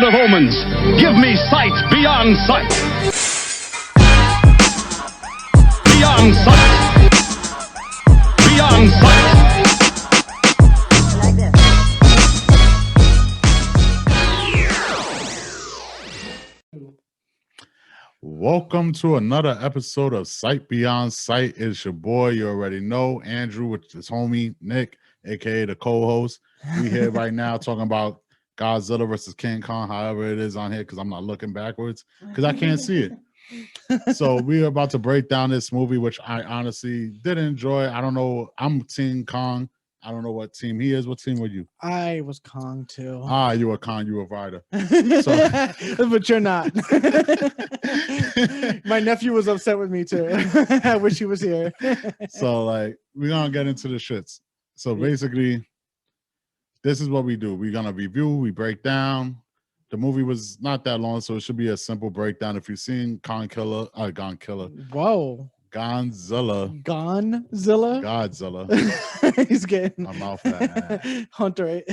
Lord of Omens, give me sight beyond sight. Beyond sight. Beyond sight. Like this. Welcome to another episode of Sight Beyond Sight. It's your boy, you already know, Andrew, with his homie Nick, aka the co-host. We here right now talking about Godzilla versus King Kong, however it is on here, because I'm not looking backwards because I can't see it. So we are about to break down this movie, which I honestly did enjoy. I don't know. I'm Team Kong. I don't know what team he is. What team were you? I was Kong too. You were Kong. You were Ryder. But you're not. My nephew was upset with me too. I wish he was here. So like, we're gonna get into the shits. So basically, this is what we do. We're gonna review. We break down. The movie was not that long, so it should be a simple breakdown. If you've seen Godzilla, Whoa. Godzilla. He's getting I'm off that. Hunter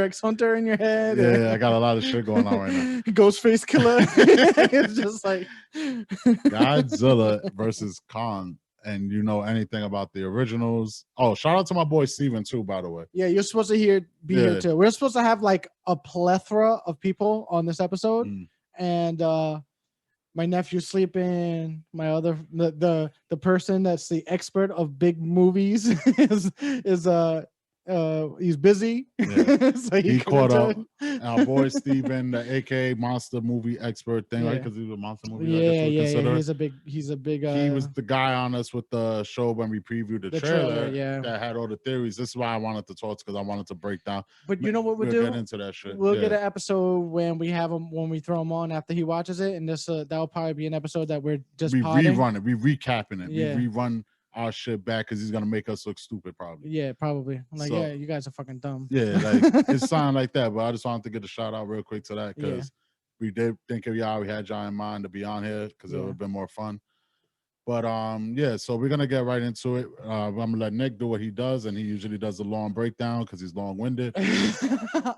X Hunter in your head. Yeah, I got a lot of shit going on right now. Ghostface Killer. It's just like Godzilla versus Kong. And you know anything about the originals? Oh, shout out to my boy Steven too, by the way. Yeah, you're supposed to be here too. We're supposed to have like a plethora of people on this episode, and my nephew's sleeping. My other the person that's the expert of big movies is he's busy. Yeah. So he caught up. Our boy Steven, the aka monster movie expert thing, right? Because he was a monster movie. Yeah. He's a big. He was the guy on us with the show when we previewed the trailer. That had all the theories. This is why I wanted to talk, because I wanted to break down. But you know what we'll do? Get into that shit. We'll get an episode when we have him, when we throw him on after he watches it, and this that'll probably be an episode that we're just rerun it. We recapping it. Yeah. We rerun our shit back because he's gonna make us look stupid, probably. Yeah, probably. I'm like, So, you guys are fucking dumb. Yeah, like it's something like that. But I just wanted to get a shout out real quick to that, because we did think of y'all. We had y'all in mind to be on here because it would have been more fun. But so we're gonna get right into it. I'm gonna let Nick do what he does, and he usually does a long breakdown because he's long-winded.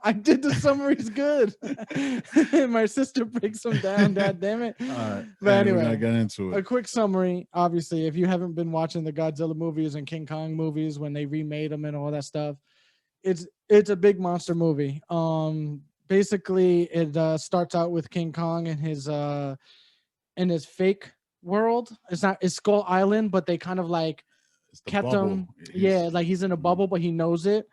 I did the summaries good. My sister breaks them down. God damn it! All right, but anyway, we're gonna get into it. A quick summary. Obviously, if you haven't been watching the Godzilla movies and King Kong movies when they remade them and all that stuff, it's a big monster movie. Basically, it starts out with King Kong and his fake world. It's Skull Island, but they kind of like kept him. Like he's in a bubble, but he knows it.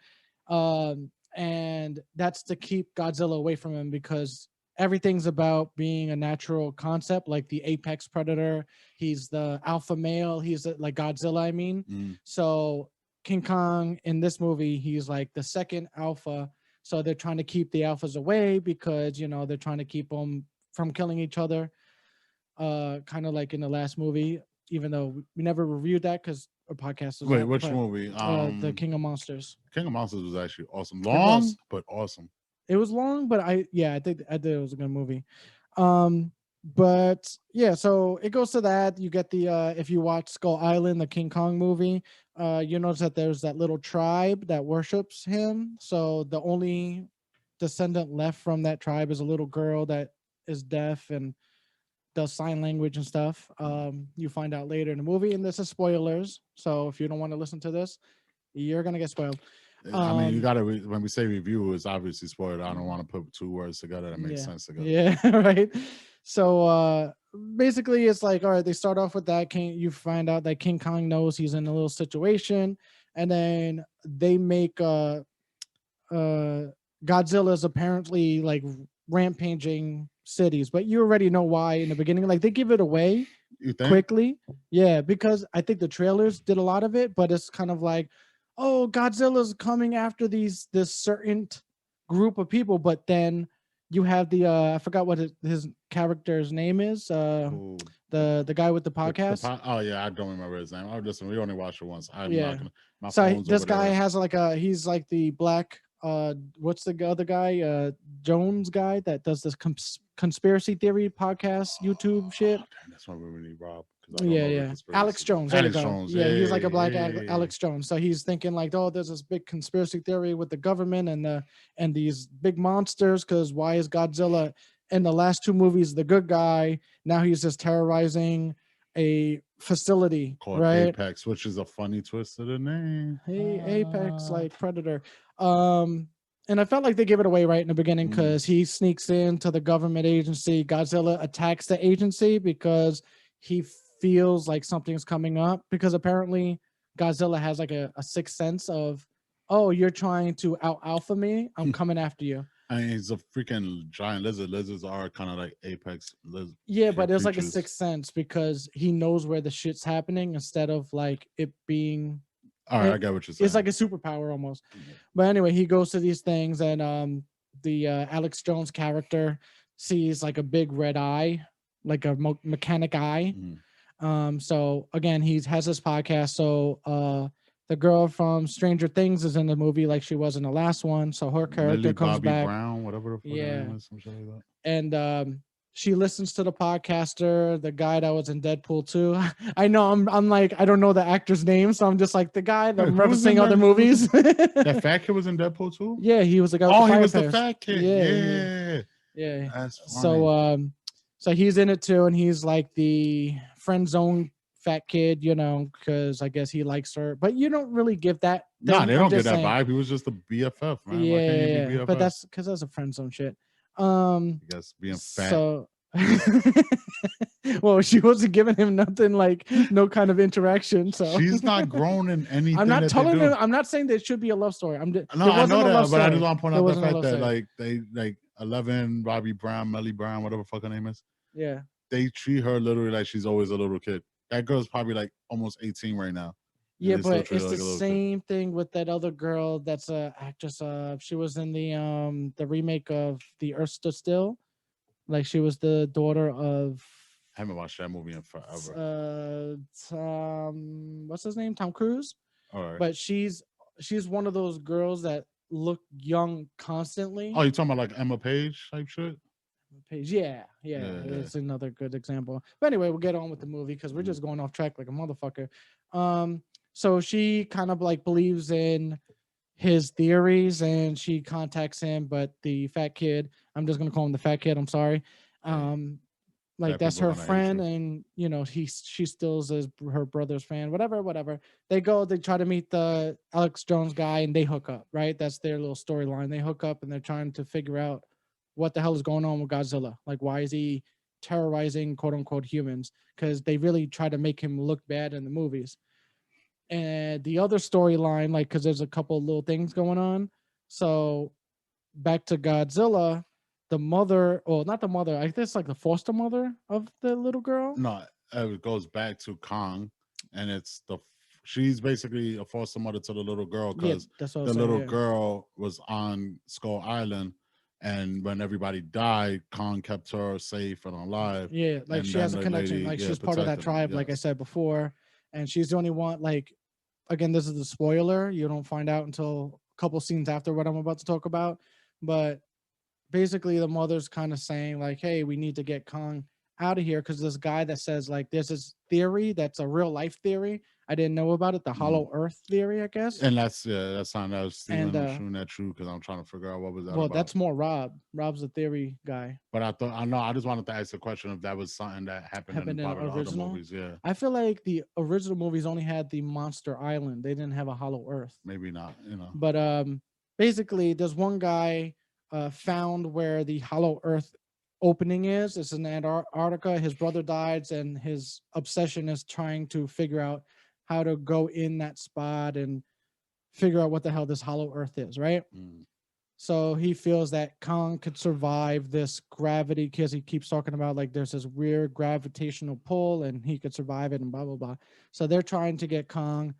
And that's to keep Godzilla away from him, because everything's about being a natural concept, like the apex predator. He's the alpha male. He's like Godzilla, I mean. So King Kong in this movie, he's like the second alpha. So they're trying to keep the alphas away because, they're trying to keep them from killing each other. Kind of like in the last movie, even though we never reviewed that because our podcast was which movie? The King of Monsters. King of Monsters was actually awesome. Long, but awesome. It was long, but I think it was a good movie. But yeah, so it goes to that. You get the if you watch Skull Island, the King Kong movie, you notice that there's that little tribe that worships him. So the only descendant left from that tribe is a little girl that is deaf and does sign language and stuff. You find out later in the movie, and this is spoilers. So if you don't want to listen to this, you're gonna get spoiled. I mean, you gotta when we say review, it's obviously spoiled. I don't want to put two words together that make sense together. Yeah, right. So basically, it's like, all right, they start off with that. You find out that King Kong knows he's in a little situation, and then they make Godzilla's apparently like rampaging cities, but you already know why in the beginning. Like they give it away quickly. Yeah, because I think the trailers did a lot of it, but it's kind of like, oh, Godzilla's coming after this certain group of people, but then you have the I forgot what his character's name is. The guy with the podcast. I don't remember his name. We only watched it once. So this guy has he's like the black what's the other guy, Jones guy that does this conspiracy theory podcast YouTube shit. Damn, that's why we need Rob. 'cause I don't Yeah, know the yeah. conspiracy. Alex Jones. There Alex you go. Jones. Yeah, he's like a black Hey. Alex Jones. So he's thinking like, oh, there's this big conspiracy theory with the government and these big monsters. Because why is Godzilla in the last two movies the good guy? Now he's just terrorizing a facility, Called right? Apex, which is a funny twist to the name. Hey, Apex, like Predator. And I felt like they give it away right in the beginning because he sneaks into the government agency. Godzilla attacks the agency because he feels like something's coming up. Because apparently Godzilla has like a sixth sense of, oh, you're trying to out alpha me. I'm coming after you. I mean, he's a freaking giant lizard. Lizards are kind of like apex lizard. Yeah, but there's like a creatures. sixth sense because he knows where the shit's happening instead of like it being. All right, I it- get what you're saying. It's like a superpower almost. Mhm. But anyway, he goes to these things, and the Alex Jones character sees like a big red eye, like a mechanic eye. Mhm. So again, he has this podcast. So the girl from Stranger Things is in the movie, like she was in the last one. So her character Millie comes Bobby back, Brown, whatever the fuck her Yeah. name is, some shit like that. and she listens to the podcaster, the guy that was in Deadpool 2. I know I'm like I don't know the actor's name, so I'm just like the guy that Wait, who was in referencing other that- movies. That fat kid was in Deadpool too? Yeah, he was the guy. With Oh, the he was the fire fat kid. Yeah, Yeah. yeah. That's funny. So he's in it too, and he's like the friend zone fat kid, because I guess he likes her, but you don't really give that. Nah, thing. they I'm don't get just that saying. vibe. He was just a BFF, man. Why Yeah, can't he be yeah, BFF? but that's because that's a friend zone shit. I guess being fat. So, well, she wasn't giving him nothing like no kind of interaction. So She's not grown in anything. I'm not that telling they do. him. I'm not saying there should be a love story. No, there I know wasn't a that, love but I story. just want to point There out the wasn't a fact love that story. they 11 Robbie Brown, Melly Brown, whatever the fuck her name is. Yeah. They treat her literally like she's always a little kid. That girl's probably like almost 18 right now. Yeah, they still but treat it's her the like a little kid. same thing with that other girl that's a actress. She was in the remake of The Earth Stood Still. Like she was the daughter of I haven't watched that movie in forever. what's his name? Tom Cruise. All right. But she's one of those girls that look young constantly. Oh, you talking about like Emma Page type shit? Page. Yeah. It's another good example. But anyway, we'll get on with the movie because we're just going off track like a motherfucker. So she kind of like believes in his theories and she contacts him, but the fat kid, I'm just gonna call him the fat kid, I'm sorry. Like Fat that's people her gonna hate friend, you. and she still is her brother's fan, whatever. They try to meet the Alex Jones guy and they hook up, right? That's their little storyline. They hook up and they're trying to figure out what the hell is going on with Godzilla. Like, why is he terrorizing quote unquote humans? Because they really try to make him look bad in the movies. And the other storyline, like, because there's a couple of little things going on. So back to Godzilla, the mother, or not the mother, I guess like the foster mother of the little girl. No, it goes back to Kong, and she's basically a foster mother to the little girl because that's what I the was little saying, girl was on Skull Island, and when everybody died, Kong kept her safe and alive. Yeah, like And she has a then the connection. lady, Like yeah, she's part of that protected her, tribe, like I yes. said before. And she's the only one, like, again, this is the spoiler. You don't find out until a couple scenes after what I'm about to talk about. But basically the mother's kind of saying like, hey, we need to get Kong out of here because this guy that says like there's this theory that's a real life theory I didn't know about it, the hollow earth theory, I guess. And that's something that was Steven. And, I'm shooting at you because I'm trying to figure out what was that Well, about. that's more Rob's the theory guy. But I just wanted to ask the question if that was something that happened in in probably the other original movies. Yeah, I feel like the original movies only had the monster island. They didn't have a hollow earth. maybe not. But basically there's one guy found where the hollow earth opening is. It's in Antarctica. His brother died and his obsession is trying to figure out how to go in that spot and figure out what the hell this hollow earth is, right? So he feels that Kong could survive this gravity because he keeps talking about like there's this weird gravitational pull and he could survive it and blah blah blah. So they're trying to get Kong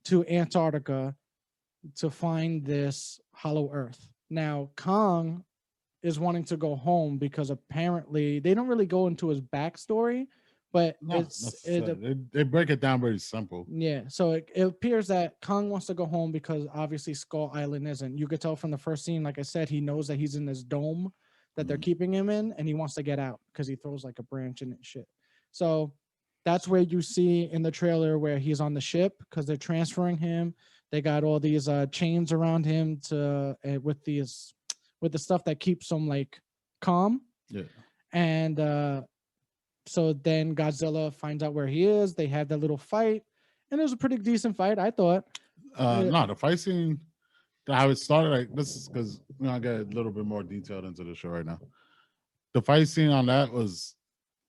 to Antarctica to find this hollow earth. Now Kong is wanting to go home because apparently they don't really go into his backstory, but they break it down very simple. Yeah, so it appears that Kong wants to go home because obviously Skull Island isn't. You could tell from the first scene, like I said, he knows that he's in this dome that they're keeping him in, and he wants to get out because he throws like a branch in and shit. So that's where you see in the trailer where he's on the ship because they're transferring him. They got all these chains around him to with the stuff that keeps him like calm. Yeah. And so then Godzilla finds out where he is. They have that little fight, and it was a pretty decent fight, I thought. No, the fight scene, how it started, like this is because I get a little bit more detailed into the show right now. The fight scene on that was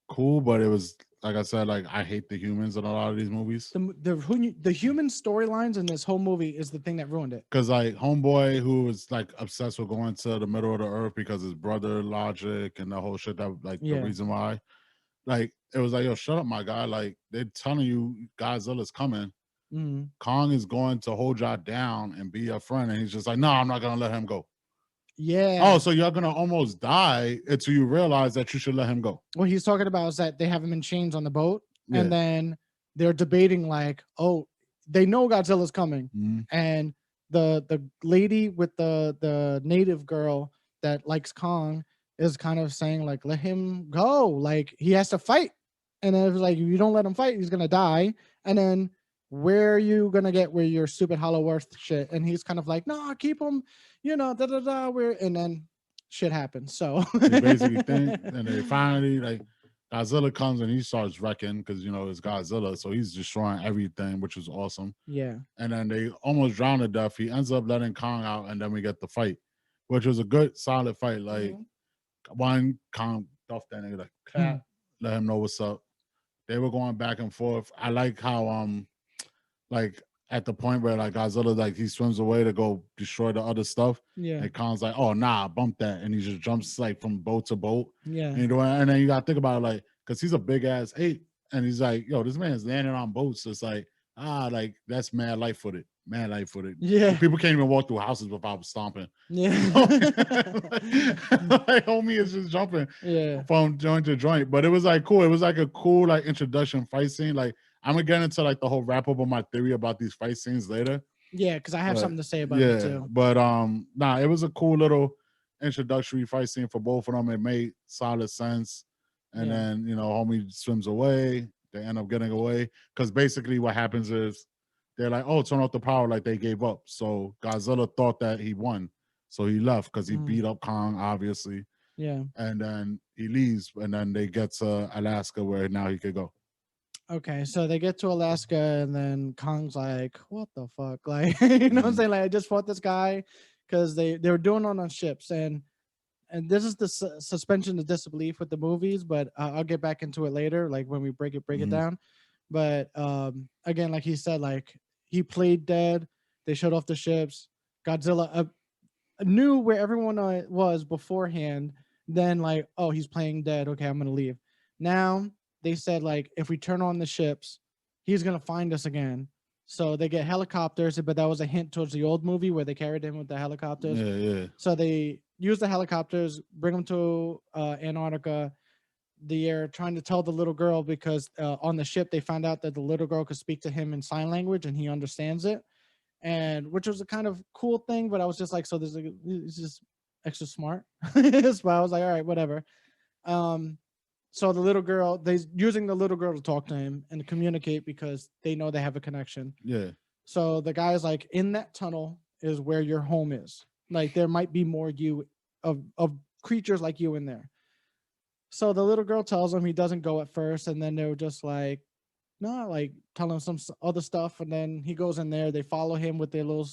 cool, but it was like I said, like I hate the humans in a lot of these movies. The human storylines in this whole movie is the thing that ruined it. Because like homeboy who was like obsessed with going to the middle of the earth because his brother Logic and the whole shit that like Yeah. the reason why, like it was like, yo, shut up, my guy. Like they're telling you Godzilla's coming. Mhm. Kong is going to hold y'all down and be your friend, and he's just like, no, I'm not gonna let him go. Yeah. Oh, so you're gonna almost die until you realize that you should let him go. What he's talking about is that they have him in chains on the boat, Yeah. and then they're debating like, oh, they know Godzilla's coming, Mhm. and the lady with the native girl that likes Kong is kind of saying like, let him go, like he has to fight, and then it was like, if you don't let him fight, he's gonna die, and then where are you gonna get where your stupid Hollow Earth shit? And he's kind of like, no, keep him, da da da. And then shit happens. So They basically think, and they finally like Godzilla comes and he starts wrecking because it's Godzilla, so he's destroying everything, which is awesome. yeah, And then they almost drown to death. He ends up letting Kong out, and then we get the fight, which was a good, solid fight. Like one Kong duffed that nigga like clap, let him know what's up. They were going back and forth. I like how like at the point where like Godzilla like he swims away to go destroy the other stuff. yeah, And Kong's like, oh nah, bump that. And he just jumps like from boat to boat. yeah, And then you gotta think about it, like, because he's a big ass ape. And he's like, yo, this man's landing on boats. So it's like, like that's mad light footed. Mad light footed. yeah, People can't even walk through houses without stomping. yeah, Like homie is just jumping yeah, from joint to joint. But it was like cool. It was like a cool like introduction fight scene. Like I'm gonna get into like the whole wrap up of my theory about these fight scenes later. yeah. Because I have But, something to say about it too. but it was a cool little introductory fight scene for both of them. It made solid sense. And Yeah. then homie swims away. They end up getting away because basically what happens is they're like, oh, turn off the power, like they gave up. So Godzilla thought that he won, so he left because he beat up Kong, obviously. Yeah. And then he leaves, and then they get to Alaska where now he could go. Okay, so they get to Alaska, and then Kong's like, "What the fuck?" Like, you know what I'm saying? Like, I just fought this guy because they were doing it on ships, and this is the suspension of disbelief with the movies, but I'll get back into it later, like when we break it down. But again, like he said, like he played dead. They shut off the ships. Godzilla knew where everyone was beforehand. Then like, oh, he's playing dead. Okay, I'm gonna leave. Now they said like, if we turn on the ships, he's gonna find us again. So they get helicopters, but that was a hint towards the old movie where they carried him with the helicopters. Yeah. So they use the helicopters, bring him to Antarctica. They're trying to tell the little girl because on the ship they found out that the little girl could speak to him in sign language and he understands it, and which was a kind of cool thing. But I was just like, so it's just extra smart. So I was like, all right, whatever. So the little girl, they're using the little girl to talk to him and communicate because they know they have a connection. Yeah. So the guy's like, in that tunnel is where your home is. Like there might be more of creatures like you in there. So the little girl tells him, he doesn't go at first, and then they were just like, no, like telling him some other stuff, and then he goes in there. They follow him with their little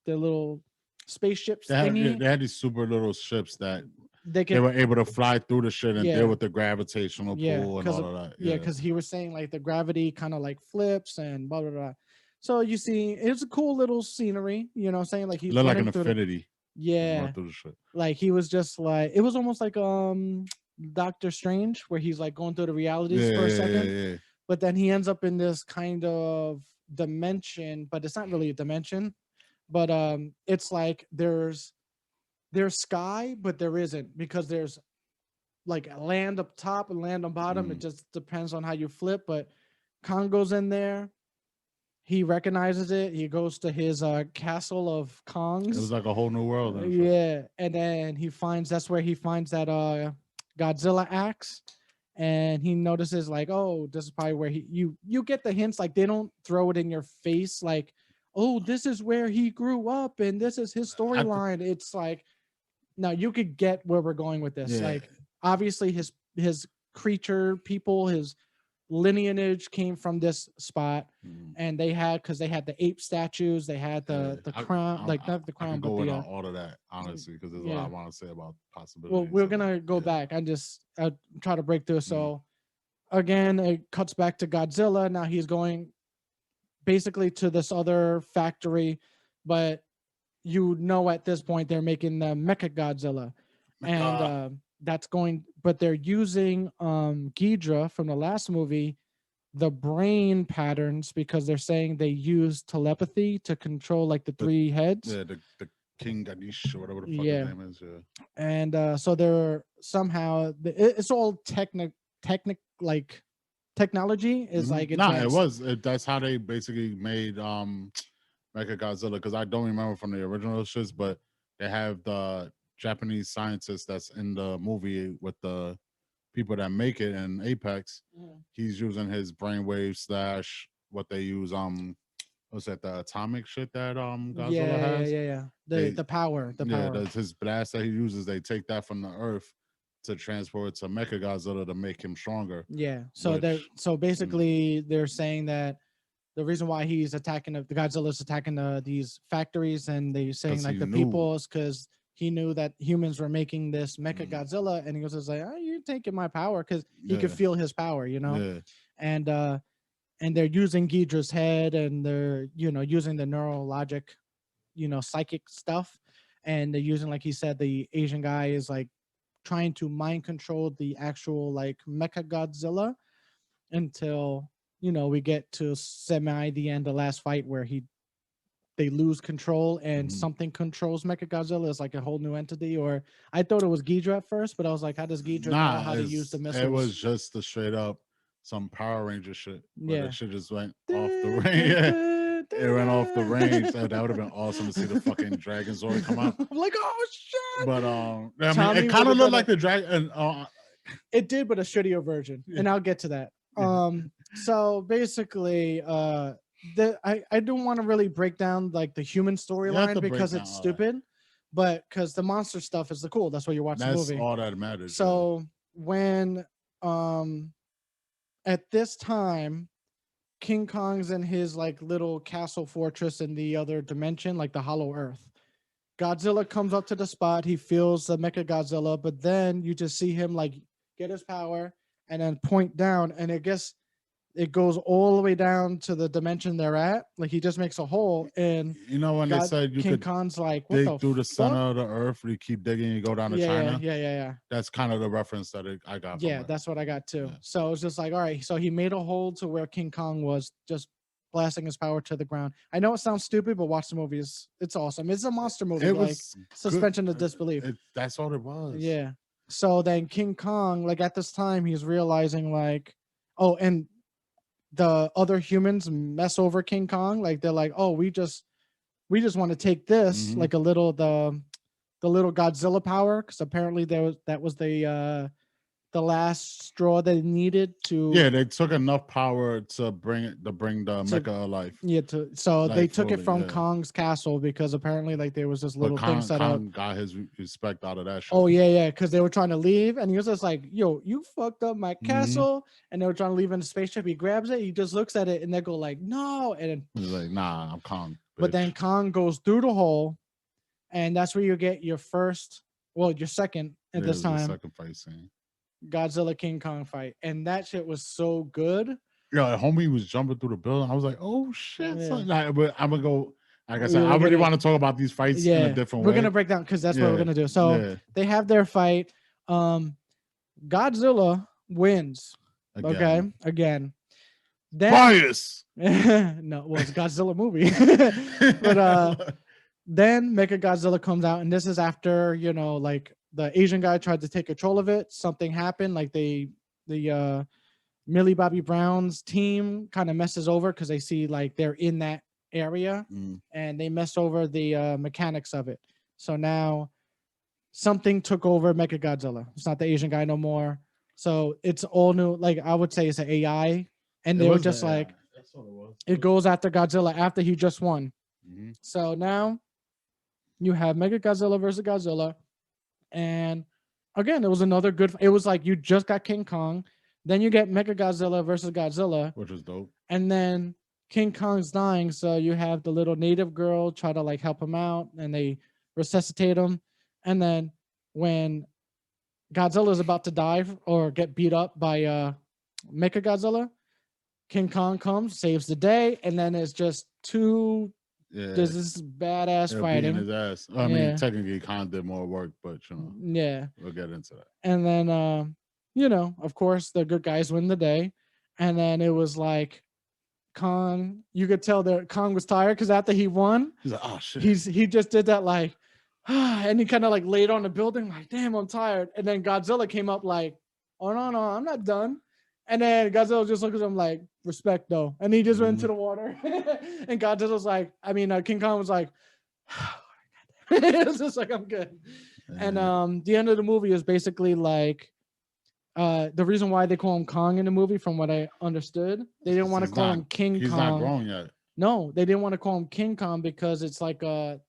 their little spaceships thingy. They had these super little ships that They were able to fly through the shit and Yeah. deal with the gravitational Yeah, pull and 'cause all of that. Yeah, because he was saying like the gravity kind of like flips and blah blah blah. So you see, it's a cool little scenery. You know what I'm saying? Like It he's looked like running an through affinity. Yeah, Run through the shit. like he was just like, it was almost like Doctor Strange, where he's like going through the realities for a second. Yeah. But then he ends up in this kind of dimension, but it's not really a dimension. But it's like there's sky, but there isn't, because there's like land up top and land on bottom. It just depends on how you flip. But Kong goes in there. He recognizes it. He goes to his castle of Kongs. It was like a whole new world. Yeah, and then that's where he finds that Godzilla axe, and he notices like, oh, this is probably where you get the hints. Like they don't throw it in your face like, oh, this is where he grew up and this is his storyline. It's like, no, you could get where we're going with this. Yeah. Like obviously his creature people, his lineage came from this spot, and they had because they had the ape statues, they had the crown, like not the I crown, could but go in the on all of that honestly because there's a lot I want to say about possibilities. well, we're of gonna it. go back. I try to break through. So again, it cuts back to Godzilla. Now he's going basically to this other factory, but you know at this point they're making the Mecha Godzilla, and that's going. But they're using Ghidra from the last movie, the brain patterns, because they're saying they use telepathy to control like the three heads. Yeah, the King Ganesh or whatever the fuck Yeah. his name is. Yeah. And so they're somehow it's all like technology is like Nah, it advanced. was. That's how they basically made Mecha Godzilla. Because I don't remember from the original shits, but they have the Japanese scientist that's in the movie with the people that make it in Apex. He's using his brainwave slash what they use. What's that? The atomic shit that Godzilla has. Yeah. The power. That's his blast that he uses. They take that from the Earth to transport it to Mecha Godzilla to make him stronger. Yeah. So they're basically they're saying that the reason why he's attacking the Godzilla's attacking these factories, and they're saying like the people is because he knew that humans were making this Mecha Godzilla, and he was just like, "Oh, you're taking my power," because he could feel his power, you know. Yeah. And they're using Ghidra's head, and they're using the neurologic, psychic stuff, and they're using, like he said, the Asian guy is like trying to mind control the actual like Mecha Godzilla until we get to the end, the last fight where they lose control and something controls Mecha Godzilla. It's like a whole new entity. Or I thought it was Ghidra at first, but I was like, how does Ghidra know how to use the missiles? It was just the straight up some Power Ranger shit. Yeah, that shit just went off the range. It went off the range. That would have been awesome to see the fucking Dragon Zord come out. I'm like, oh shit! But I mean, it kind of looked like the dragon. It did, but a shittier version, and I'll get to that. So basically, I don't want to really break down like the human storyline because it's stupid, but because the monster stuff is the cool. That's why you watch the movie. That's all that matters. So when at this time, King Kong's in his like little castle fortress in the other dimension, like the Hollow Earth. Godzilla comes up to the spot. He feels the Mecha Godzilla, but then you just see him like get his power and then point down, and I guess it goes all the way down to the dimension they're at. Like he just makes a hole, and when they said you King could Kong's like, what dig through the fuck? center of the earth, you keep digging, you go down to China. Yeah. That's kind of the reference that I got. Yeah, that's what I got too. Yeah. So it's just like, all right. So he made a hole to where King Kong was, just blasting his power to the ground. I know it sounds stupid, but watch the movie. It's awesome. It's a monster movie. It was suspension of disbelief. That's all it was. Yeah. So then King Kong, like at this time, he's realizing like, oh, and the other humans mess over King Kong. Like they're like, oh, we just want to take this, like a little the little Godzilla power, because apparently that was the last straw they needed to. Yeah, they took enough power to bring the Mecha alive. Yeah, so they took it from Kong's castle, because apparently like there was this little thing set up. Kong got his respect out of that shit. Oh yeah, because they were trying to leave, and he was just like, "Yo, you fucked up my castle," and they were trying to leave in the spaceship. He grabs it, he just looks at it, and they go like, "No," and then he's like, "Nah, I'm Kong." Bitch. But then Kong goes through the hole, and that's where you get your second at this time. Second fight scene. Godzilla King Kong fight, and that shit was so good. Yeah, homie was jumping through the building. I was like, "Oh shit!" Yeah. But I'm gonna go. Like I said, I really want to talk about these fights in a different way. We're gonna break down because that's what we're gonna do. So they have their fight. Godzilla wins. Again. Then, bias. No, well, it's a Godzilla movie. But then Mecha Godzilla comes out, and this is after like the Asian guy tried to take control of it. Something happened, like the Millie Bobby Brown's team kind of messes over because they see like they're in that area, and they mess over the mechanics of it. So now something took over Mecha Godzilla. It's not the Asian guy no more. So it's all new. Like I would say, it's an AI, and It they were was just the AI. like, That's what it was. it goes after Godzilla after he just won. Mhm. So now you have Mega Godzilla versus Godzilla, and again, it was another good. It was like you just got King Kong, then you get Mega Godzilla versus Godzilla, Which was dope. and then King Kong's dying, so you have the little native girl try to like help him out, and they resuscitate him, and then when Godzilla is about to die or get beat up by Mecha Godzilla, King Kong comes, saves the day, and then it's just two. Yeah. There's this badass It'll beating fighting. his ass. I mean, Yeah. technically, Khan did more work, but you know, Yeah. we'll get into that. And then of course the good guys win the day. And then it was like Kong, you could tell that Kong was tired because after he won, He's like, oh shit. he just did that like and he kind of like laid on the building, like, damn, I'm tired. And then Godzilla came up like, oh no, I'm not done. And then Godzilla just looked at him like, respect though. And he just went into the water. And Godzilla's like, King Kong was like, it was just like, I'm good. And the end of the movie is basically like the reason why they call him Kong in the movie, from what I understood, they didn't want to call him King He's Kong. not grown yet. No, they didn't want to call him King Kong because it's like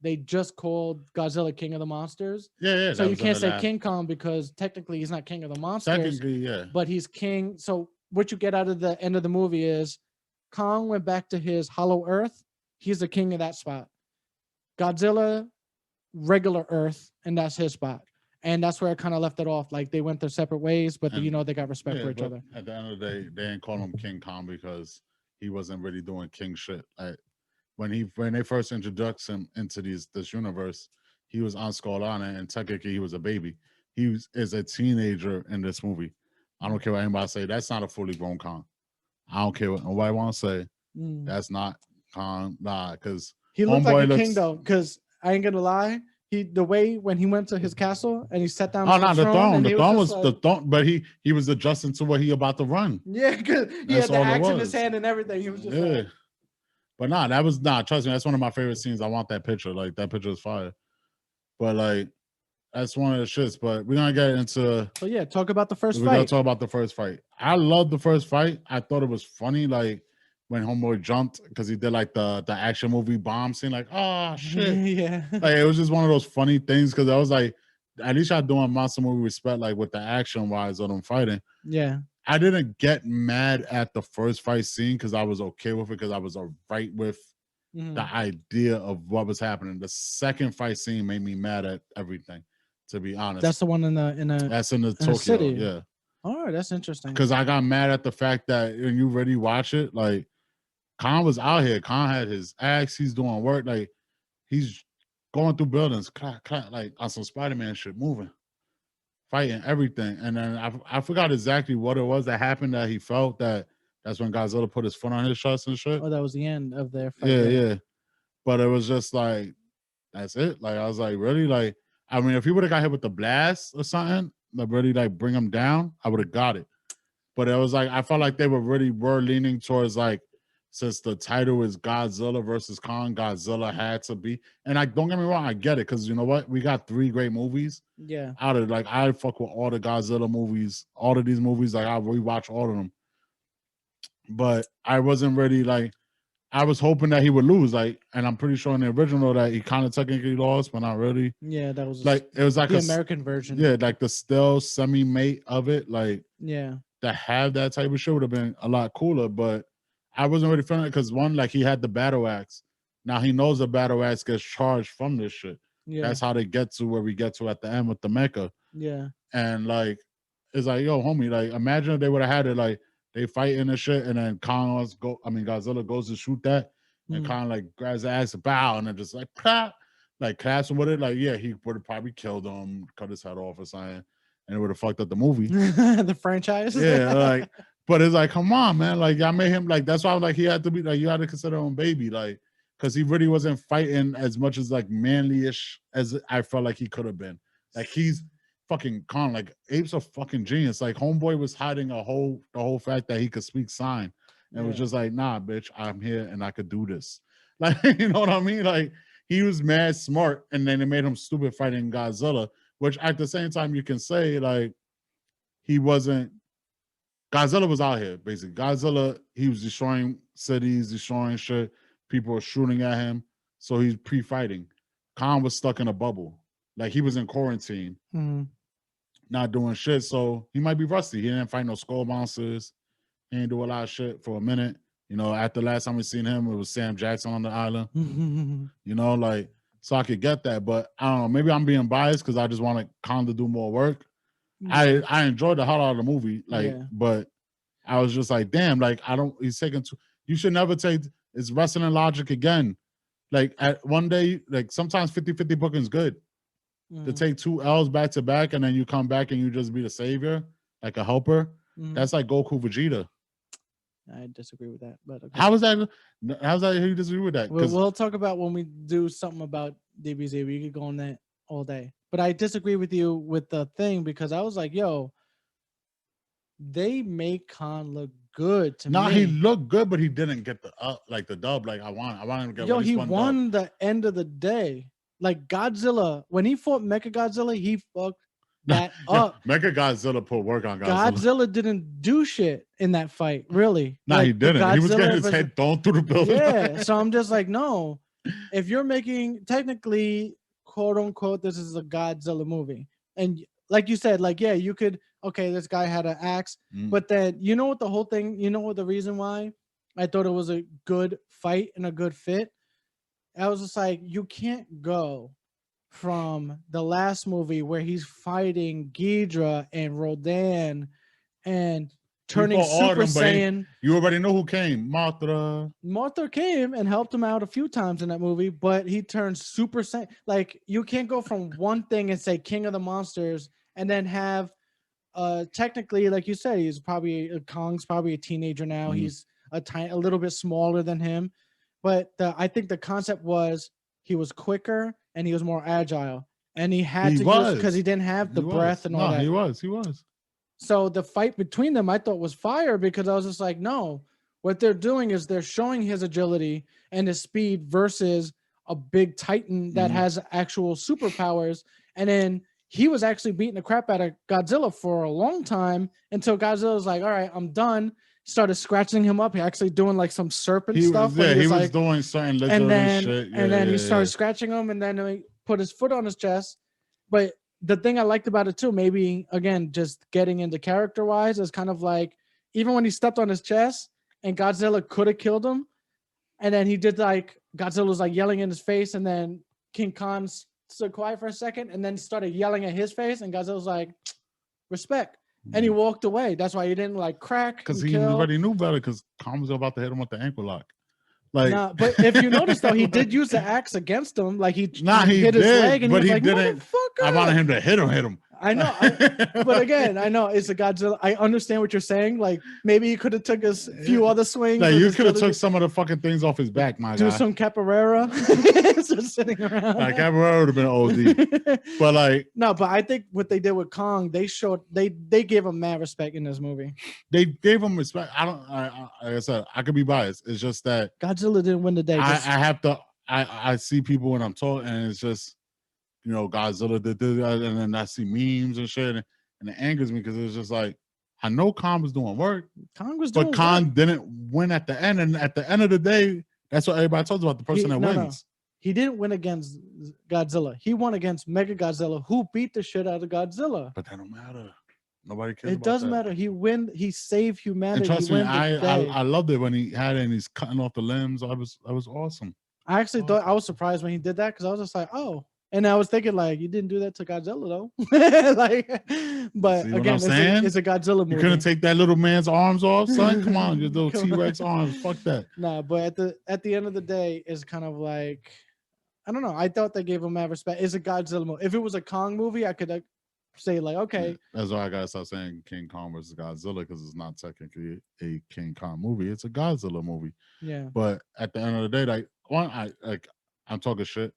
they just called Godzilla King of the Monsters. Yeah. So you can't say King Kong because technically he's not King of the Monsters. Technically, yeah. But he's king. So what you get out of the end of the movie is Kong went back to his Hollow Earth. He's the king of that spot. Godzilla, regular Earth, and that's his spot. And that's where I kind of left it off. Like they went their separate ways, but And, they got respect for each other. At the end of the day, they didn't call him King Kong because he wasn't really doing king shit. Like when they first introduced him into this universe, he was on Skullana, and technically he was a baby. He is a teenager in this movie. I don't care what anybody say. That's not a fully grown Kong. I don't care what nobody want to say. That's not Kong. Nah, because he looked like a king though. Because I ain't gonna lie, the way when he went to his castle and he sat down. Oh no, the throne. The throne was like, the throne, but he was adjusting to what he about to run. Yeah, because he had the axe in his hand and everything. He was just like, but nah, that was not. Trust me, that's one of my favorite scenes. I want that picture. Like that picture is fire. But like, that's one of the shits. But we're gonna get into. So yeah, talk about the first fight. We're gonna talk about the first fight. I love the first fight. I thought it was funny, like when Homeboy jumped because he did like the action movie bomb scene. Like, oh shit, yeah. Like it was just one of those funny things because I was like, at least y'all doing monster movie respect, like with the action wise of them fighting. Yeah. I didn't get mad at the first fight scene because I was okay with it because I was all right with the idea of what was happening. The second fight scene made me mad at everything, to be honest. That's the one in the Tokyo, city. Yeah. All right, that's interesting. Because I got mad at the fact that when you really watch it, like Khan was out here. Khan had his axe. He's doing work. Like he's going through buildings, like on some Spider-Man shit, moving, fighting everything. And then I forgot exactly what it was that happened that he felt that's when Godzilla put his foot on his chest and shit. Oh, that was the end of their fight. Yeah. But it was just like, that's it. Like I was like, really? Like, I mean, if he would have got hit with the blast or something, like really like bring him down, I would have got it. But it was like, I felt like they were leaning towards like, since the title is Godzilla versus Kong, Godzilla had to be. And like, don't get me wrong, I get it, because you know what? We got 3 great movies. Yeah. Out of like, I fuck with all the Godzilla movies, all of these movies. Like I rewatch all of them. But I wasn't ready. Like, I was hoping that he would lose. Like, and I'm pretty sure in the original that he kind of technically lost, but not really. Yeah, that was like it was like the American version. Yeah, like the still semi-mate of it. Like, yeah, to have that type of shit would have been a lot cooler, but I wasn't really feeling it because one, like he had the battle axe. Now he knows the battle axe gets charged from this shit. Yeah. That's how they get to where we get to at the end with the mecha. Yeah. And like, it's like, yo, homie, like imagine if they would have had it like they fighting and shit, and then Godzilla goes to shoot that, and Kong like grabs the axe, bow, and then just like clap, like claps him with it. Like, yeah, he would have probably killed him, cut his head off or something, and it would have fucked up the movie. The franchise. Yeah, like. But it's like, come on, man. Like, I made him, like, that's why I was like, he had to be, like, you had to consider him baby, like, because he really wasn't fighting as much as, like, manly-ish as I felt like he could have been. Like, he's fucking Kong. Like, Ape's a fucking genius. Like, Homeboy was hiding the whole fact that he could speak sign. And it was just like, nah, bitch, I'm here and I could do this. Like, you know what I mean? Like, he was mad smart, and then it made him stupid fighting Godzilla, which at the same time you can say, like, he wasn't Godzilla was out here basically. Godzilla, he was destroying cities, destroying shit. People were shooting at him, so he's pre-fighting. Khan was stuck in a bubble, like he was in quarantine, Mhm. not doing shit. So he might be rusty. He didn't fight no skull monsters. He didn't do a lot of shit for a minute. You know, after the last time we seen him, it was Sam Jackson on the island. You know, like, so I could get that, but I don't know. Maybe I'm being biased because I just want Khan to do more work. I enjoyed the hell out of the movie, like, Yeah. but I was just like, damn, like I don't. He's taking too. You should never take. It's wrestling logic again. Like at one day, like sometimes 50-50 booking is good. To Mhm. take 2 L's back to back and then you come back and you just be the savior, like a helper. Mhm. That's like Goku Vegeta. I disagree with that, but okay. How's that? How's that? You disagree with that? We'll talk about when we do something about DBZ. We could go on that all day. But I disagree with you with the thing because I was like, yo, they make Khan look good to no, me. he looked good, but he didn't get the like the dub. Like I want him to get. Yo, at least he one won dub. the end of the day. Like Godzilla, when he fought Mecha Godzilla, he fucked that up. Mecha Godzilla put work on Godzilla. Godzilla didn't do shit in that fight, really. No, he didn't. He was getting his head thrown through the building. Yeah, so I'm just like, no. If you're making technically, quote unquote, this is a Godzilla movie, and like you said, like yeah, you could. Okay, this guy had an axe, but then you know what the whole thing. You know what the reason why I thought it was a good fight and a good fit. I was just like, you can't go from the last movie where he's fighting Ghidra and Rodan and turning Super Saiyan. You already know who came. Mothra. Mothra came and helped him out a few times in that movie, but he turned Super Saiyan. Like, you can't go from one thing and say King of the Monsters and then have technically, like you said, he's probably Kong's probably a teenager now. He's a little bit smaller than him. But I think the concept was he was quicker and he was more agile, and he had to use because he didn't have the breath and all that. He was. So the fight between them, I thought was fire because I was just like, no, what they're doing is they're showing his agility and his speed versus a big Titan that has actual superpowers, and then he was actually beating the crap out of Godzilla for a long time until Godzilla was like, all right, I'm done. Started scratching him up. He actually doing like some serpent stuff. Yeah, he was like, doing certain lizard and shit. And then he started scratching him, and then he put his foot on his chest. But the thing I liked about it too, maybe again, just getting into character wise, is kind of like even when he stepped on his chest and Godzilla could have killed him, and then he did like Godzilla was like yelling in his face, and then King Khan stood quiet for a second and then started yelling at his face, and Godzilla was like, respect. And he walked away. That's why he didn't like crack. Because he already knew better because Khan was about to hit him with the ankle lock. Like, nah, but if you notice though, he did use the axe against him. Like he hit his leg, and but he was he like, didn't. Motherfucker. I wanted him to hit him. I know, but again, I know it's a Godzilla. I understand what you're saying. Like maybe he could have took a few other swings. Like you could have took some of the fucking things off his back, my guy. Do some capoeira, just sitting around. Like capoeira would have been OD. But like no, but I think what they did with Kong, they showed they gave him mad respect in this movie. They gave him respect. Like I said, I could be biased. It's just that Godzilla didn't win the day. I have to. I see people when I'm talking, and it's just. You know, Godzilla did this, and then I see memes and shit, and it angers me because it's just like, I know Khan was doing work, but Khan didn't win at the end, and at the end of the day, that's what everybody talks about, the person that wins. No. He didn't win against Godzilla. He won against Mega Godzilla, who beat the shit out of Godzilla. But that don't matter. Nobody cares. It doesn't matter. He saved humanity. And trust me, I loved it when he had it and he's cutting off the limbs. That was awesome. I actually thought I was surprised when he did that because I was just like, oh. And I was thinking, like, you didn't do that to Godzilla, though. Like, but again, it's a Godzilla movie. You couldn't take that little man's arms off, son? Come on, your little T-Rex arms. Fuck that. Nah, but at the end of the day, it's kind of like, I don't know. I thought they gave him mad respect. It's a Godzilla movie. If it was a Kong movie, I could say, like, okay. Yeah, that's why I got to stop saying King Kong versus Godzilla because it's not technically a King Kong movie. It's a Godzilla movie. Yeah. But at the end of the day, I'm talking shit.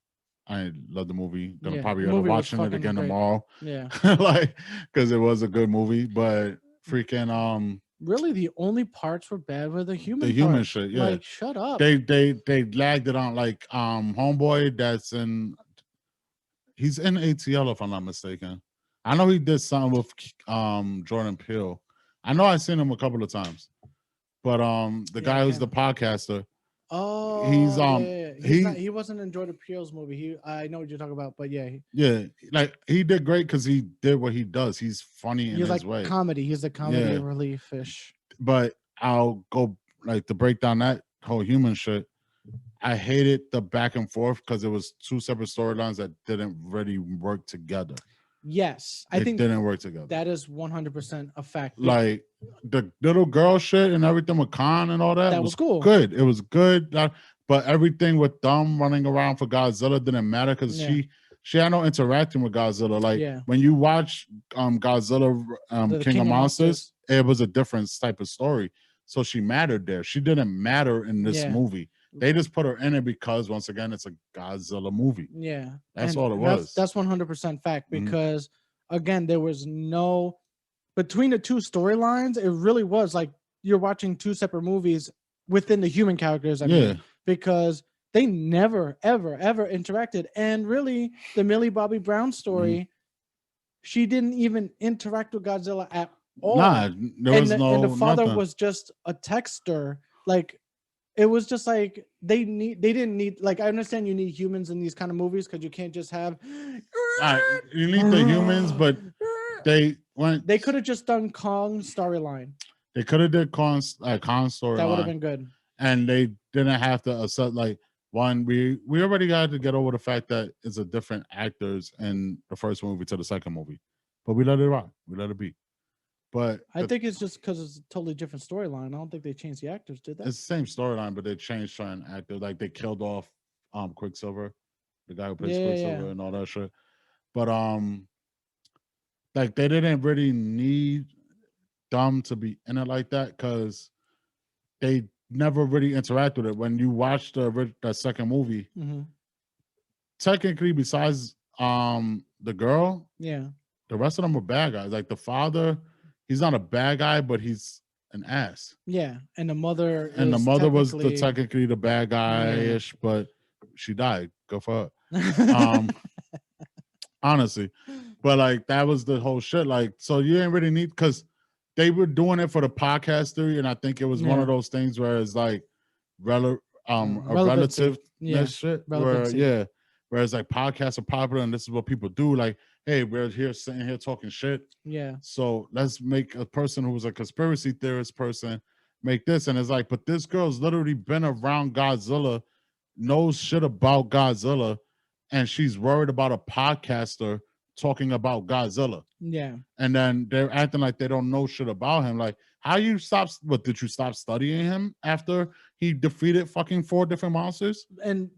I love the movie. Gonna probably end up watching it again tomorrow. Yeah, like because it was a good movie, but freaking really the only parts were bad were the human shit. Yeah, like shut up. They lagged it on like Homeboy. He's in ATL if I'm not mistaken. I know he did something with Jordan Peele, I know I've seen him a couple of times, but the Yeah, guy I who's the can't- podcaster, Oh, yeah. he wasn't in Jordan Peele's movie. I know what you're talking about, but yeah, Yeah, like he did great because he did what he does. He's funny in he's his like way. comedy. He's the comedy Yeah. relief fish. But I'll go like to break down that whole human shit. I hated the back and forth because it was two separate storylines that didn't really work together. Yes, I They think didn't work together. that is 100% a fact. Like the little girl shit and everything with Khan and all that, That was cool. Good. It was good. But everything with them running around for Godzilla didn't matter because Yeah. she had no interacting with Godzilla. Like Yeah. when you watch Godzilla The King of Monsters, it was a different type of story. So she mattered there. She didn't matter in this Yeah. movie. They just put her in it because once again it's a Godzilla movie. Yeah, That's and all it was. That's 100% fact Mhm. because again, there was no between the two storylines. It really was like you're watching two separate movies within the human characters. I mean, because they never, ever, ever interacted. And really, the Millie Bobby Brown story, she didn't even interact with Godzilla at all. Nah, there was and the father nothing. was just a texter. Like it was just like they didn't need, like, I understand you need humans in these kind of movies because you can't just have You need the humans, but they could have just done Kong's storyline. They could have did Khan's storyline. That would have been good. And they didn't have to accept like one. We already got to get over the fact that it's a different actors in the first movie to the second movie, but we let it rock. We let it be. But I think it's just because it's a totally different storyline. I don't think they changed the actors, did they? it's the same storyline, but they changed certain actors. Like they killed off Quicksilver, the guy who plays Quicksilver and all that shit. But like they didn't really need them to be in it like that because they never really interact with it. When you watch the second movie, technically besides the girl, the rest of them were bad guys. Like the father, he's not a bad guy, but he's an ass. Yeah, and the mother was technically the bad guy-ish, but she died. Go for her. Honestly, but like that was the whole shit. Like, so you ain't really need because they were doing it for the podcast theory, and I think it was one of those things where it's like a relative shit. Relevancy. Whereas like podcasts are popular and this is what people do. Like, hey, we're here sitting here talking shit. Yeah. So let's make a person who's a conspiracy theorist person make this. And it's like, but this girl's literally been around Godzilla, knows shit about Godzilla, and she's worried about a podcaster talking about Godzilla. Yeah. And then they're acting like they don't know shit about him. Like, how you stop? What, did you stop studying him after he defeated fucking 4 different monsters?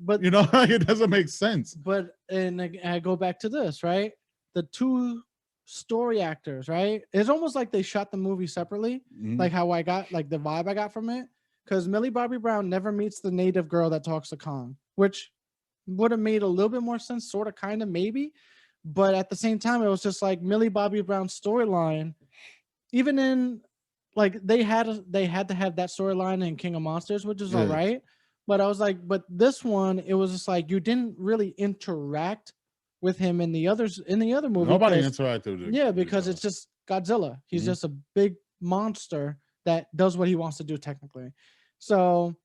But you know, it doesn't make sense. But I go back to this, right? The two story actors, right? It's almost like they shot the movie separately, like how I got like the vibe I got from it. Because Millie Bobby Brown never meets the native girl that talks to Kong, which would have made a little bit more sense, sort of, kind of, maybe. But at the same time, it was just like Millie Bobby Brown's storyline. Even in like they had to have that storyline in King of Monsters, which is all right. But I was like, but this one, it was just like you didn't really interact with him in the other movie. Nobody interacted with him. Because it's just Godzilla. He's just a big monster that does what he wants to do technically. So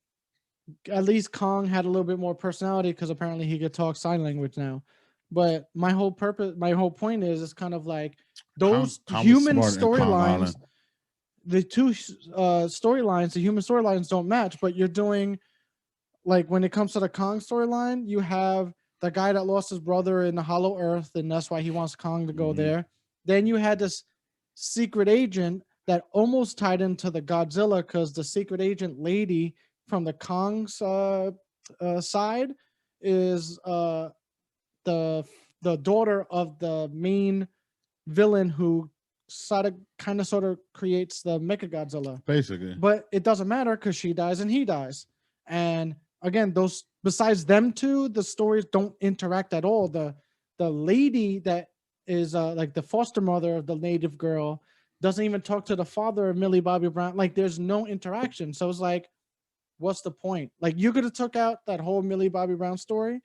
at least Kong had a little bit more personality because apparently he could talk sign language now. But my whole point is it's kind of like those human storylines, the two storylines, the human storylines don't match, but you're doing like when it comes to the Kong storyline, you have the guy that lost his brother in the Hollow Earth, and that's why he wants Kong to go there. Then you had this secret agent that almost tied into the Godzilla because the secret agent lady from the Kong's side is the daughter of the main villain who sort of creates the Mechagodzilla. Basically. But it doesn't matter because she dies and he dies. And again, those besides them two, the stories don't interact at all. The lady that is like the foster mother of the native girl doesn't even talk to the father of Millie Bobby Brown. Like there's no interaction. So it's like, what's the point? Like you could have took out that whole Millie Bobby Brown story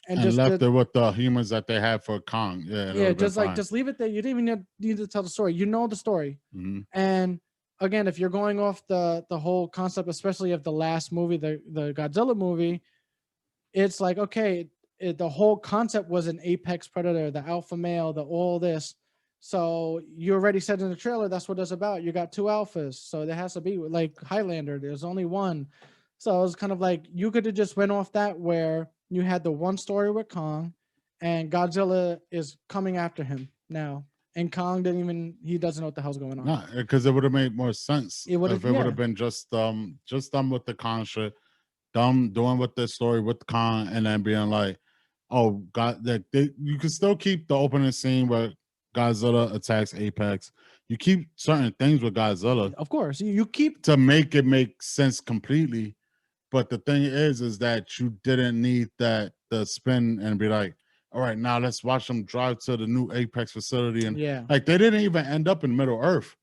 and just left it with the humans that they had for Kong. Just leave it there. You didn't even need to tell the story. You know the story. And again, if you're going off the whole concept, especially of the last movie, the Godzilla movie, it's like, okay, the whole concept was an apex predator, the alpha male, the all this. So you already said in the trailer that's what it's about. You got two alphas, so there has to be like Highlander. There's only one, so it was kind of like you could have just went off that where you had the one story with Kong, and Godzilla is coming after him now, and Kong he doesn't know what the hell's going on. No, because it would have made more sense It would've- if it would yeah. have been just done with the Kong shit, doing with the story with Kong, and then being like, oh God, that you can still keep the opening scene where Godzilla attacks Apex. You keep certain things with Godzilla Of course, you keep to make it make sense completely. But the thing is that you didn't need the spin and be like, all right, now let's watch them drive to the new Apex facility. And yeah, like they didn't even end up in Middle Earth.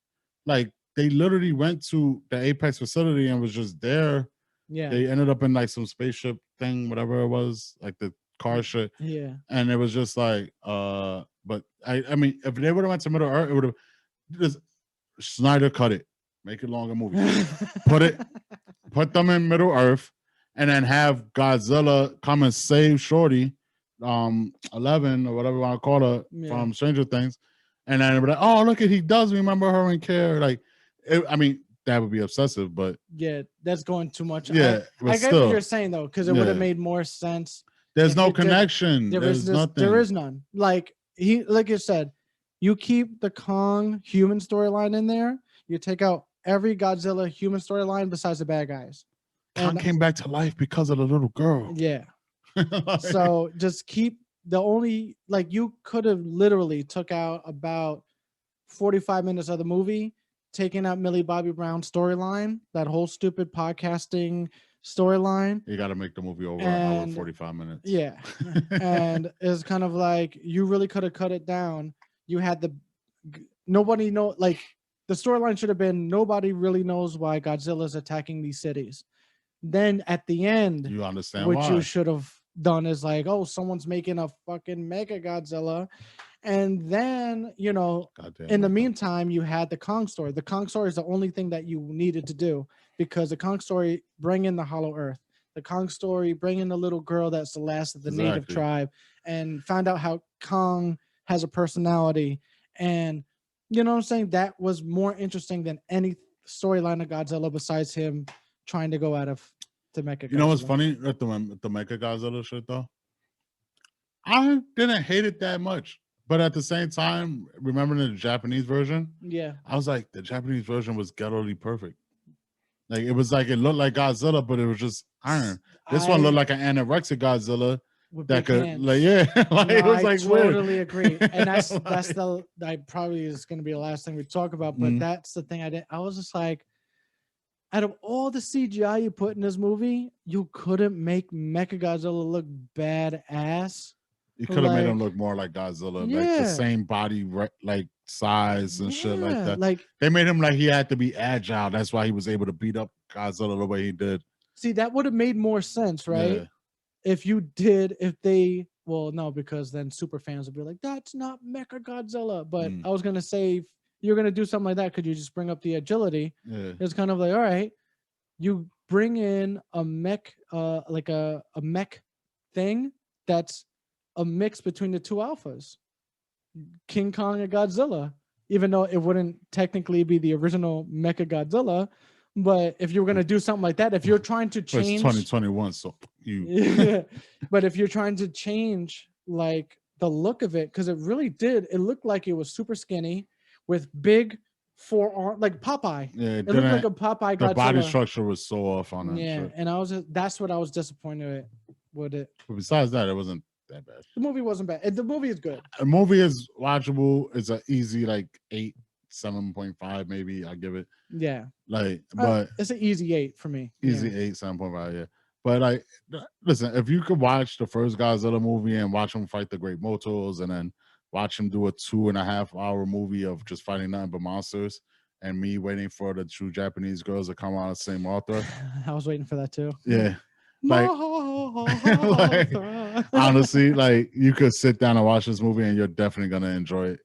Like they literally went to the Apex facility and was just there. yeah, They ended up in like some spaceship thing, whatever it was, like the car shit. yeah. And it was just like, but I mean, if they would have went to Middle Earth, it would have just Snyder cut it, make it longer movie. Put them in Middle Earth, and then have Godzilla come and save Shorty, 11 or whatever you want to call her from Stranger Things, and then be like, oh look at he does remember her and care. Like, I mean, that would be obsessive, but yeah, that's going too much. yeah, I get what you're saying though, because it would have made more sense. There's if no you did- connection. There's nothing. There is none. Like you said, you keep the Kong human storyline in there. You take out every Godzilla human storyline besides the bad guys. Kong came back to life because of the little girl. Yeah. So just keep the only, like, you could have literally took out about 45 minutes of the movie, taking out Millie Bobby Brown's storyline, that whole stupid podcasting storyline. You got to make the movie over an hour 45 minutes. Yeah. And it's kind of like you really could have cut it down. You had nobody know, like, the storyline should have been nobody really knows why Godzilla's attacking these cities. Then at the end, you understand what why. you should have done is like, oh, someone's making a fucking mega Godzilla. And then, you know, in the meantime, you had the Kong story. The Kong story is the only thing that you needed to do, because the Kong story, bring in the Hollow Earth. The Kong story, bring in the little girl that's the last of the native tribe, and find out how Kong has a personality. And you know what I'm saying? That was more interesting than any storyline of Godzilla besides him trying to go out of the Mecha Godzilla. You know what's funny with the Mecha Godzilla shit though? I didn't hate it that much. But at the same time, remembering the Japanese version, yeah, I was like, the Japanese version was ghettoily perfect. Like it was like it looked like Godzilla, but it was just iron. This one looked like an anorexic Godzilla that could, hands. like, yeah, like No, it was I like totally weird. agree, and that's Like- the I probably is going to be the last thing we talk about, but Mhm. that's the thing I did. I was just like, out of all the CGI you put in this movie, you couldn't make Mechagodzilla look badass. You could have made him like- look more like Godzilla, like Yeah. the same body, like size and shit like Yeah, that. like, They made him like he had to be agile. That's why he was able to beat up Godzilla the way he did. see, that would have made more sense, right? Yeah. If they, well, no, because then super fans would be like, that's not Mechagodzilla. But Mm. I was gonna say, if you're gonna do something like that, could you just bring up the agility? Yeah. It's kind of like, all right, you bring in a mech, like a mech thing that's a mix between the two alphas, King Kong and Godzilla, even though it wouldn't technically be the original Mecha Godzilla. But if you were gonna do something like that, if you're trying to But it's change 2021, so you yeah. But if you're trying to change like the look of it, because it really did, it looked like it was super skinny with big forearm, like Popeye. yeah, It looked like a Popeye the body Godzilla. structure was so off on that Yeah, shit. and I was that's what I was disappointed with it. But besides that, it wasn't that bad. The movie wasn't bad. The movie is good. The movie is watchable. It's an easy like 8, 7.5 maybe. I give it Yeah, like, but it's an easy 8 for me. easy Yeah. 8, 7.5. Yeah, but like, listen, if you could watch the first Godzilla movie and watch him fight the Great Motos, and then watch him do a 2.5-hour movie of just fighting nothing but monsters, and me waiting for the two Japanese girls to come out of the same author, I was waiting for that too. yeah. Like, like, honestly, like you could sit down and watch this movie and you're definitely gonna enjoy it.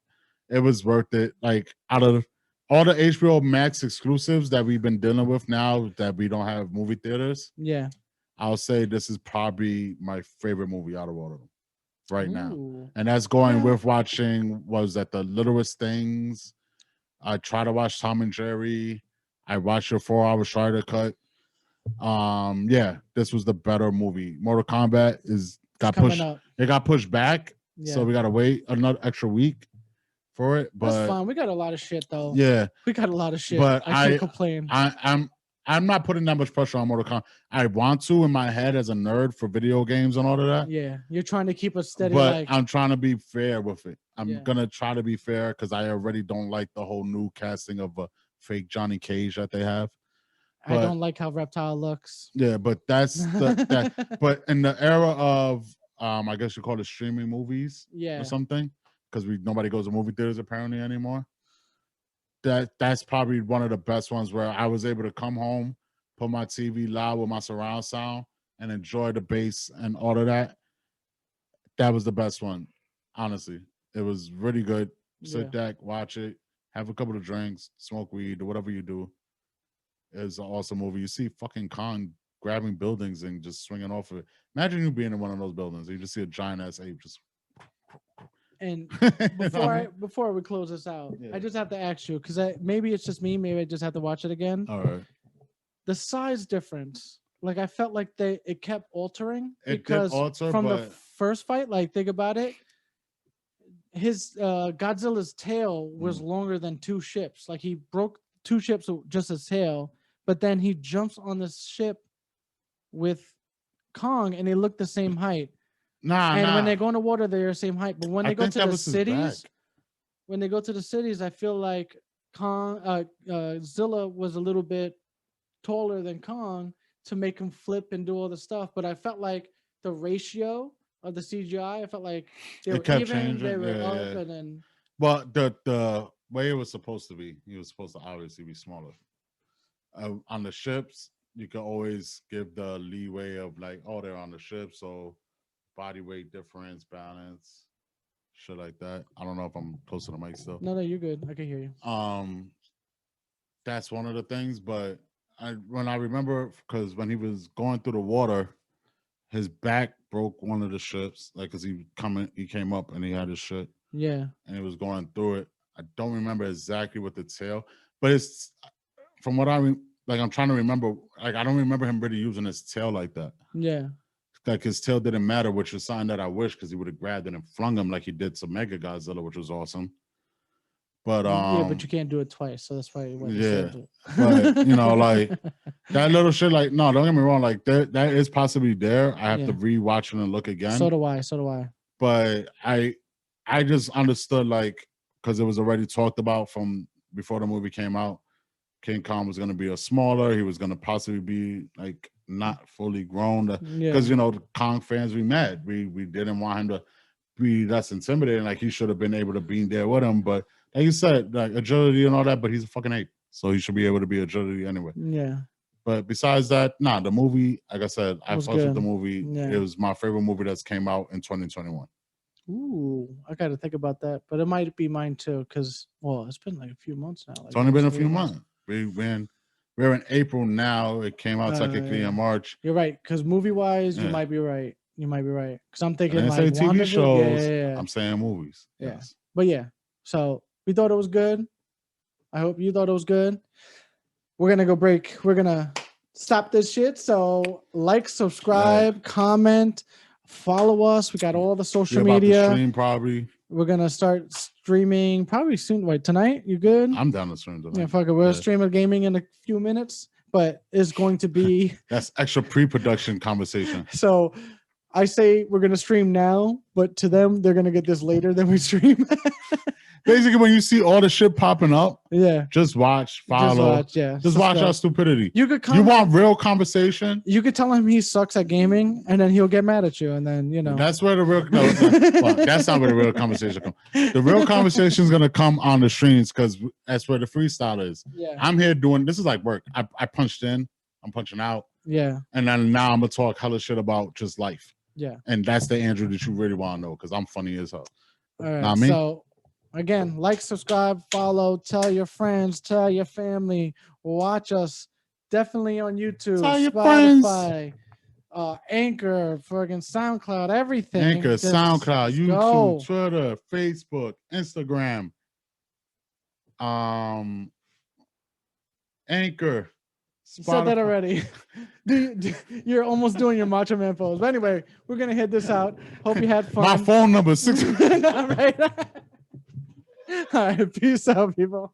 It was worth it. Like out of all the HBO Max exclusives that we've been dealing with now that we don't have movie theaters, Yeah. I'll say this is probably my favorite movie out of all of them right now. Ooh. And that's going Yeah. with watching, was that The Littlest Things? I try to watch Tom and Jerry. I watched your 4-hour Strider cut. Yeah, this was the better movie. Mortal Kombat got coming pushed. up. It got pushed back, so Yeah. we gotta wait another extra week for it. That's But fine. We got a lot of shit though. yeah, We got a lot of shit. but I can't complain. I'm not putting that much pressure on Mortal Kombat. I want to in my head as a nerd for video games and all of that. Yeah, you're trying to keep us steady. But Like I'm trying to be fair with it. I'm Yeah. gonna try to be fair because I already don't like the whole new casting of a fake Johnny Cage that they have. I But don't like how Reptile looks. yeah, but that's that. But in the era of I guess you call it streaming movies Yeah. or something, because nobody goes to movie theaters apparently anymore. That's probably one of the best ones where I was able to come home, put my TV loud with my surround sound, and enjoy the bass and all of that. That was the best one, honestly. It was really good. Sit back, watch it, have a couple of drinks, smoke weed, or whatever you do. It's an awesome movie. You see fucking Kong grabbing buildings and just swinging off of it. Imagine you being in one of those buildings. You just see a giant ass ape just. And You know? before we close this out, Yeah. I just have to ask you because maybe it's just me. Maybe I just have to watch it again. All right. The size difference, like I felt like it kept altering It did because alter, from the but- first fight, like think about it, his Godzilla's tail was Mm. longer than 2 ships. Like he broke 2 ships with just his tail, but then he jumps on this ship with Kong and they look the same height. And when they go in the water, they're the same height. But when they go think to that the was his cities, back. when they go to the cities, I feel like Zilla was a little bit taller than Kong to make him flip and do all the stuff. But I felt like the ratio of the CGI, I felt like they were kept even, changing. they were Yeah, up, yeah. and then Well, the way it was supposed to be, he was supposed to obviously be smaller. On the ships, you can always give the leeway of like, oh, they're on the ship, so body weight difference, balance, shit like that. I don't know if I'm close to the mic still. no, you're good. I can hear you. That's one of the things. But when I remember, because when he was going through the water, his back broke one of the ships, like because he came up and he had his shit. Yeah, and he was going through it. I don't remember exactly what the tail, but it's from what I'm trying to remember. Like I don't remember him really using his tail like that. yeah, Like his tail didn't matter, which is something that I wish because he would have grabbed it and flung him like he did to Mega Godzilla, which was awesome. But yeah, but you can't do it twice, so that's why you went yeah. to But you know, like that little shit. Like no, don't get me wrong. Like that is possibly there. I have to rewatch it and look again. So do I. But I just understood like because it was already talked about from before the movie came out. King Kong was going to be a smaller. He was going to possibly be like not fully grown because you know the Kong fans we mad. We didn't want him to be less intimidating. Like he should have been able to be there with him. But like you said, like agility and all that. But he's a fucking ape, so he should be able to be agility anyway. Yeah. But besides that, the movie, like I said, I fucked with the movie. Yeah. It was my favorite movie that's came out in 2021. Ooh, I got to think about that, but it might be mine too, because it's been like a few months now. Like It's only been a 3 few months. months. We're in April now. It came out technically in March. You're right, because movie wise, you Yeah. might be right. Because I'm thinking I didn't like say TV WandaVision- shows. Yeah. I'm saying movies. Yeah. Yes. But yeah, so we thought it was good. I hope you thought it was good. We're gonna go break. We're gonna stop this shit. So like, subscribe, comment, follow us. We got all the social We're about to media. stream probably. We're gonna start streaming probably soon. Wait, tonight? You good? I'm down to stream tonight. Yeah, fuck it. We'll Yeah. stream a gaming in a few minutes, but it's going to be That's extra pre-production conversation. so. I say we're gonna stream now, but to them, they're gonna get this later than we stream. Basically, when you see all the shit popping up, Yeah, just watch, follow, just watch our stupidity. You could You want real conversation? You could tell him he sucks at gaming, and then he'll get mad at you, and then That's where the real well, that's not where the real conversation comes. The real conversation is gonna come on the streams because that's where the freestyle is. Yeah, I'm here doing this is like work. I punched in, I'm punching out, yeah, and then now I'm gonna talk hella shit about just life. yeah. And that's the Andrew that you really want to know because I'm funny as hell. All right, Not me. so Again, like, subscribe, follow, tell your friends, tell your family, watch us definitely on YouTube, Tell your friends. Spotify, Anchor, friggin' SoundCloud, everything. Anchor, Just SoundCloud, YouTube, go. Twitter, Facebook, Instagram, Anchor. You said that Spotify. already. You're almost doing your Macho Man pose. But anyway, we're gonna hit this out. Hope you had fun. My phone number 6. All right. All right. Peace out, people.